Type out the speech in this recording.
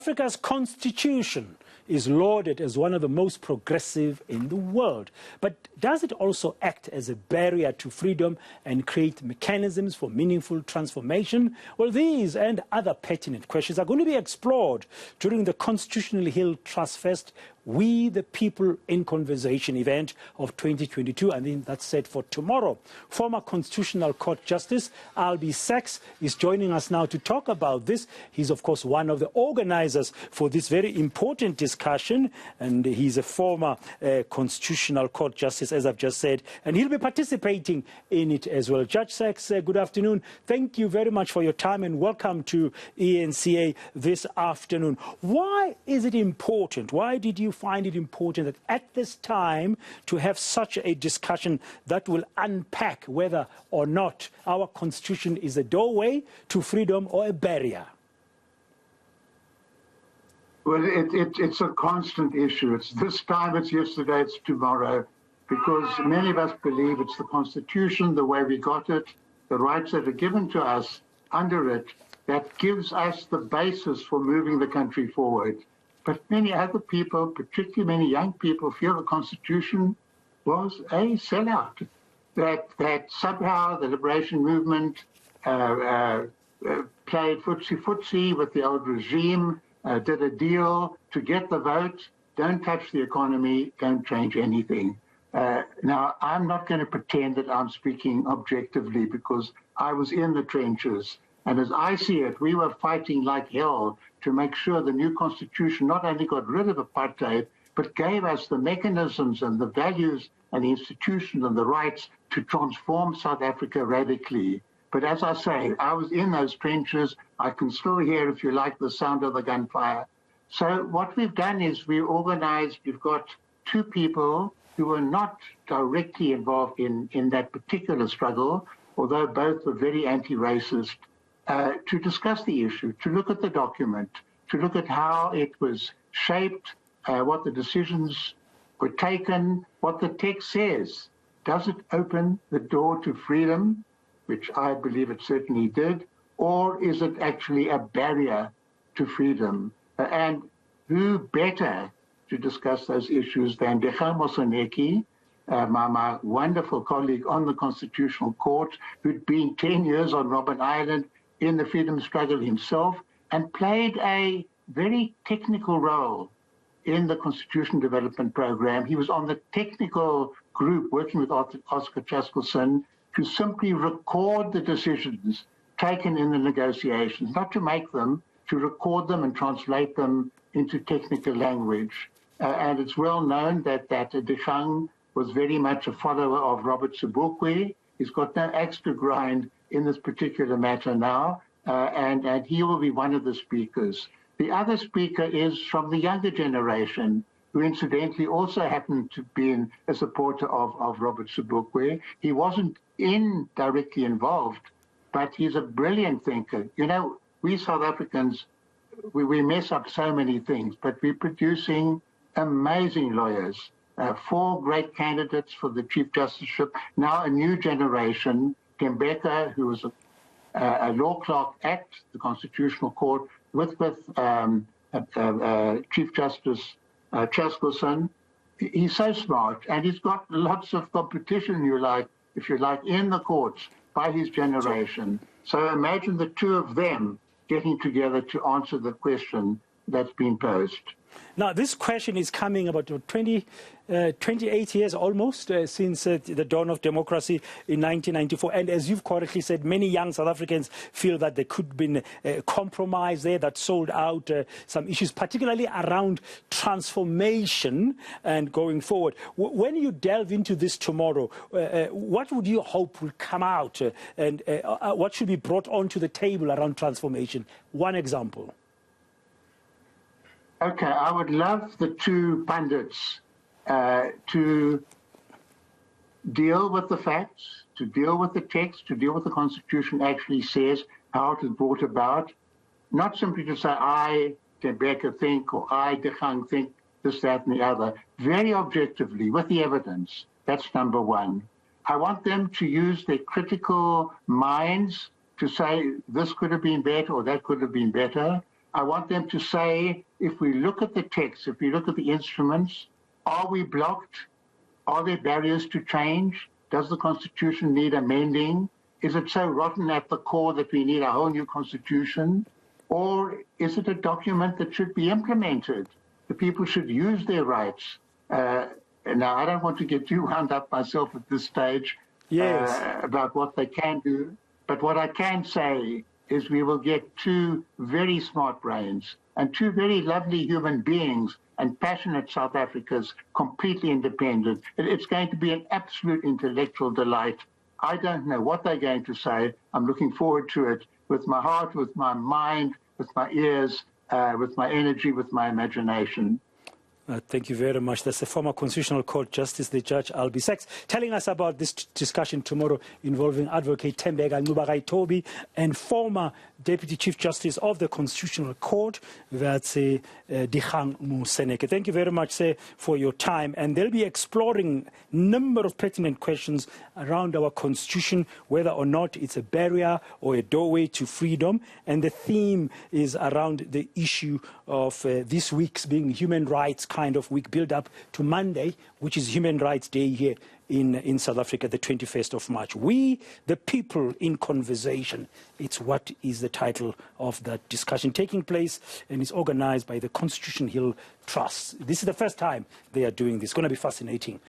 Africa's constitution is lauded as one of the most progressive in the world. But does it also act as a barrier to freedom and create mechanisms for meaningful transformation? Well, these and other pertinent questions are going to be explored during the Constitutional Hill Trust Fest, We the People in Conversation event of 2022, and then that's set for tomorrow. Former Constitutional Court Justice Albie Sachs is joining us now to talk about this. He's, of course, one of the organizers for this very important discussion, and he's a former Constitutional Court Justice, as I've just said, and he'll be participating in it as well. Judge Sachs, good afternoon. Thank you very much for your time and welcome to eNCA this afternoon. Why is it important? Why did you find it important that at this time to have such a discussion that will unpack whether or not our constitution is a doorway to freedom or a barrier? Well, it's a constant issue. It's this time, it's yesterday, it's tomorrow, because many of us believe it's the Constitution, the way we got it, the rights that are given to us under it, that gives us the basis for moving the country forward. But many other people, particularly many young people, feel the Constitution was a sellout, that somehow the liberation movement played footsie with the old regime, did a deal to get the vote, don't touch the economy, don't change anything. Now, I'm not going to pretend that I'm speaking objectively because I was in the trenches. And as I see it, we were fighting like hell to make sure the new constitution not only got rid of apartheid, but gave us the mechanisms and the values and the institutions and the rights to transform South Africa radically. But as I say, I was in those trenches. I can still hear, if you like, the sound of the gunfire. So what we've done is we organized, you've got two people who were not directly involved in that particular struggle, although both were very anti-racist, to discuss the issue, to look at the document, to look at how it was shaped, what the decisions were taken, what the text says. Does it open the door to freedom, which I believe it certainly did, or is it actually a barrier to freedom? And who better to discuss those issues than Dechang Mosoneki, my wonderful colleague on the Constitutional Court, who'd been 10 years on Robben Island in the freedom struggle himself and played a very technical role in the Constitution Development Program. He was on the technical group working with Oscar Chaskelson to simply record the decisions taken in the negotiations, not to make them, to record them and translate them into technical language. And it's well known that Dechang was very much a follower of Robert Sobukwe. He's got no axe to grind in this particular matter now, and he will be one of the speakers. The other speaker is from the younger generation, who incidentally also happened to be a supporter of Robert Sobukwe. He wasn't directly involved, but he's a brilliant thinker. You know, we South Africans, we mess up so many things, but we're producing amazing lawyers. 4 great candidates for the Chief Justiceship, now a new generation. Tembeka, who was a law clerk at the Constitutional Court with Chief Justice Chaskelson. He's so smart, and he's got lots of competition, if you like, in the courts by his generation. So imagine the two of them getting together to answer the question that's been posed. Now, this question is coming about 28 years almost since the dawn of democracy in 1994. And as you've correctly said, many young South Africans feel that there could have been a compromise there that sold out some issues, particularly around transformation and going forward. When you delve into this tomorrow, what would you hope will come out and what should be brought onto the table around transformation? One example. Okay, I would love the two pundits to deal with the facts, to deal with the text, to deal with the Constitution actually says, how it is brought about, not simply to say, I, Tembeka, think, or I, Dechang, think this, that, and the other. Very objectively, with the evidence. That's number one. I want them to use their critical minds to say, this could have been better or that could have been better. I want them to say, if we look at the text, if we look at the instruments, are we blocked? Are there barriers to change? Does the Constitution need amending? Is it so rotten at the core that we need a whole new Constitution? Or is it a document that should be implemented? The people should use their rights. Now, I don't want to get too wound up myself at this stage about what they can do. But what I can say is we will get two very smart brains and two very lovely human beings and passionate South Africans, completely independent. It's going to be an absolute intellectual delight. I don't know what they're going to say. I'm looking forward to it with my heart, with my mind, with my ears, with my energy, with my imagination. Thank you very much. That's the former Constitutional Court Justice, the Judge Albie Sachs, telling us about this discussion tomorrow involving Advocate Tembeka Ngubakaitobi and former Deputy Chief Justice of the Constitutional Court, that's Dikgang Moseneke. Thank you very much, sir, for your time. And they'll be exploring a number of pertinent questions around our Constitution, whether or not it's a barrier or a doorway to freedom. And the theme is around the issue of this week's being Human Rights kind of week, build up to Monday, which is Human Rights Day here in South Africa, the 21st of March. We, the people in conversation. It's what is the title of that discussion taking place, and it's organized by the Constitution Hill Trust. This is the first time they are doing this. It's going to be fascinating.